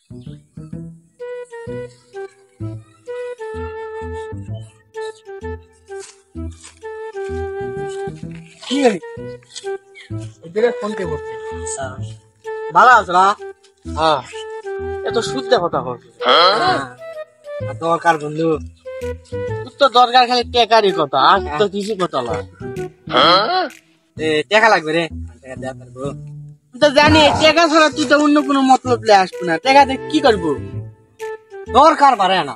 কি করি এদিকে ফোন কে করছে ভালো আছো না? হ্যাঁ এত শুদ্ধ কথা করছে দরকার বন্ধু তোর তো দরকার খালি টেকারই কথা আর তো কিছু কথা না টাকা লাগবে রে তুই তো জানি টাকা ছাড়া তুই তো অন্য কোনো মতলব লে আসবো না টাকা দিয়ে কি করবো দরকার পারে না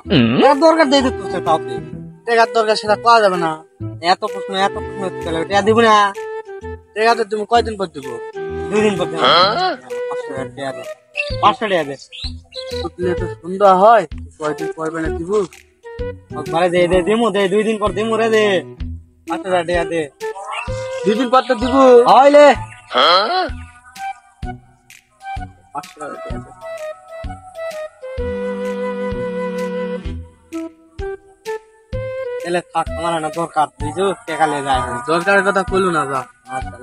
দরকার দিয়ে দিতে কাউকে টাকার দরকার সেটা পাওয়া যাবে না এত প্রশ্ন টাকা দিব না টাকা তো তুমি কয়দিন পর দিব 2 দিন পর দিব 500 টাকা দে উঠলে তো সুন্দর হয় কয়দিন পরবে না দিব মারে দে দে দিমু দে 2 দিন পর দিমু রে দে 500 টাকা দে 2 দিন পর তো দিব হইলে 500 টাকা দে এলে থাক আমার না দরকার বুঝছো টাকা লে যায় দরকারের কথা কইলো না যা আচ্ছা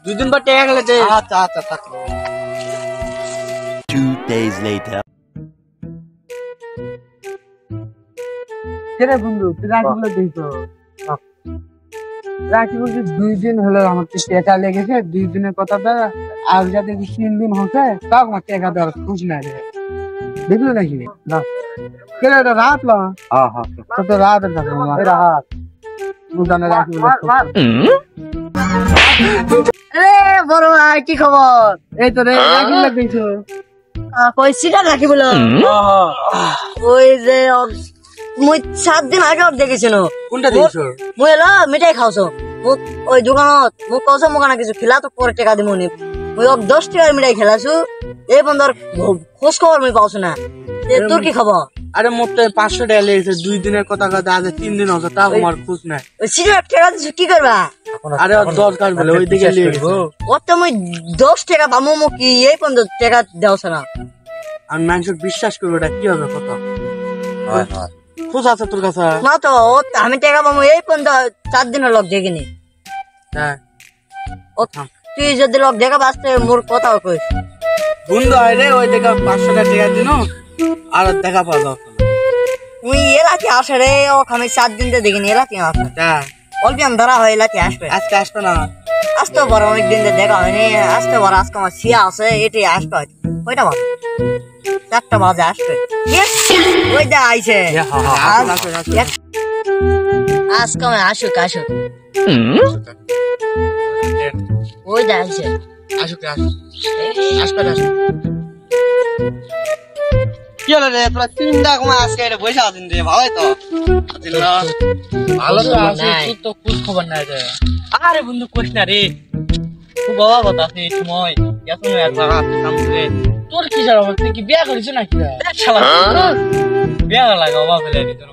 2 দিন পর টাকা গেলে দে আচ্ছা আচ্ছা থাক 2 days later কেরে বন্ধু তুই রাখগুলো দিছো রাখি বলছি 2 দিন হলো আমার টাকা লেগেছে 2 দিনের কথাটা আর যাতে 3 দিন হচ্ছে তাও আমার টাকা দেওয়ার খুঁজ নাই রে দেখলো নাকি না কেরে এটা রাত লা হ্যাঁ হ্যাঁ তো রাত থাকে আমার রাত বুঝানে রাখি এ বড় ভাই কি খবর? এই তো রে রাখি লাগছো কইছিটা রাখি বলো ওই যে মুই 7 দিন আগে দেখেছিল কোনটা দিছো মুই এলো মিঠাই খাওছো ওই দোকানত মুখ কওছো মুখ না কিছু খেলা তো পরে টাকা দিমু নি মুই 10 টাকার মিঠাই খেলাছু এই বন্ধর খোঁজ খবর মুই পাওছ না তোর কি খবর? আরে মোট 500 টাকা লেগেছে 2 দিনের কথা কথা আজ 3 দিন হচ্ছে তাও আমার খোঁজ নাই ওই সিগারেট টাকা দিছু কি করবা? আরে দরকার বলে ওই দিকে লিখবো ও তো মুই 10 টাকা পামু মু কি এই পর্যন্ত টাকা দেওছ না আর মানুষ বিশ্বাস করবে এটা কি হবে কথা খোঁজ আছে তোর কাছে না তো আমি টাকা পামু এই পর্যন্ত 4 দিনের লোক দেখিনি হ্যাঁ ও তুই যদি লোক দেখা বাঁচতে মোর কথা কইস বন্ধু আরে ওই দেখা 500 টাকা দিনো আর দেখা পাওয়া যাবে না তুই এলাকি আসে রে ও আমি 7 দিন তো দেখিনি এলাকি আসে হ্যাঁ অল্প ধরা হয় এলাকি আসবে আজকে আসবে না আসতে বড় অনেক দিন দেখা হয়নি আসতে বড় আজকে আমার সিয়া আছে এটাই আসবে ওইটা বল 4টা বাজে আসবে ওই যা আইছে আজকে আমি আসুক ওই যা আইছে আসুক আসবে কি হলো রে তোরা 3টা কমা আজকে এটা বসে আছেন রে ভালোই তো ভালো তো আছে তুই তো খোঁজ খবর নাই রে আরে বন্ধু কইস না রে খুব অভাব আছে এই সময় এত কাম করে তোর কি জানো তুই কি বিয়া করিস নাকি রে শালা বিয়া লাগা অভাব হলে রে তোর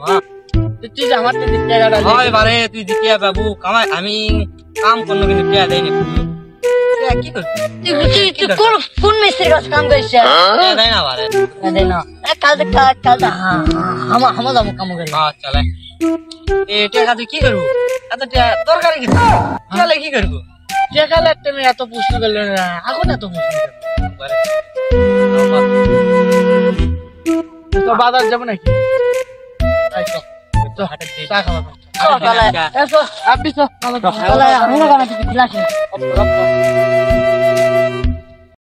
তুই যে আমার থেকে টাকাটা হয় বারে তুই দিতে বাবু কামাই আমি কাম করব কিন্তু টাকা দেই না কি করছিস তুই কোন মিস্ত্রির কাছে কাম করিস দেই না বারে দেই না কাল হামা যাবো কাম করি চলে এ টাকা তুই কি করবো এত দরকারি কি তাহলে কি করবো টাকা লাগতে আমি এত প্রশ্ন করলে না এখন এত প্রশ্ন তো বাজার যাবো নাকি তো হাটে চা খাওয়া আপনি তো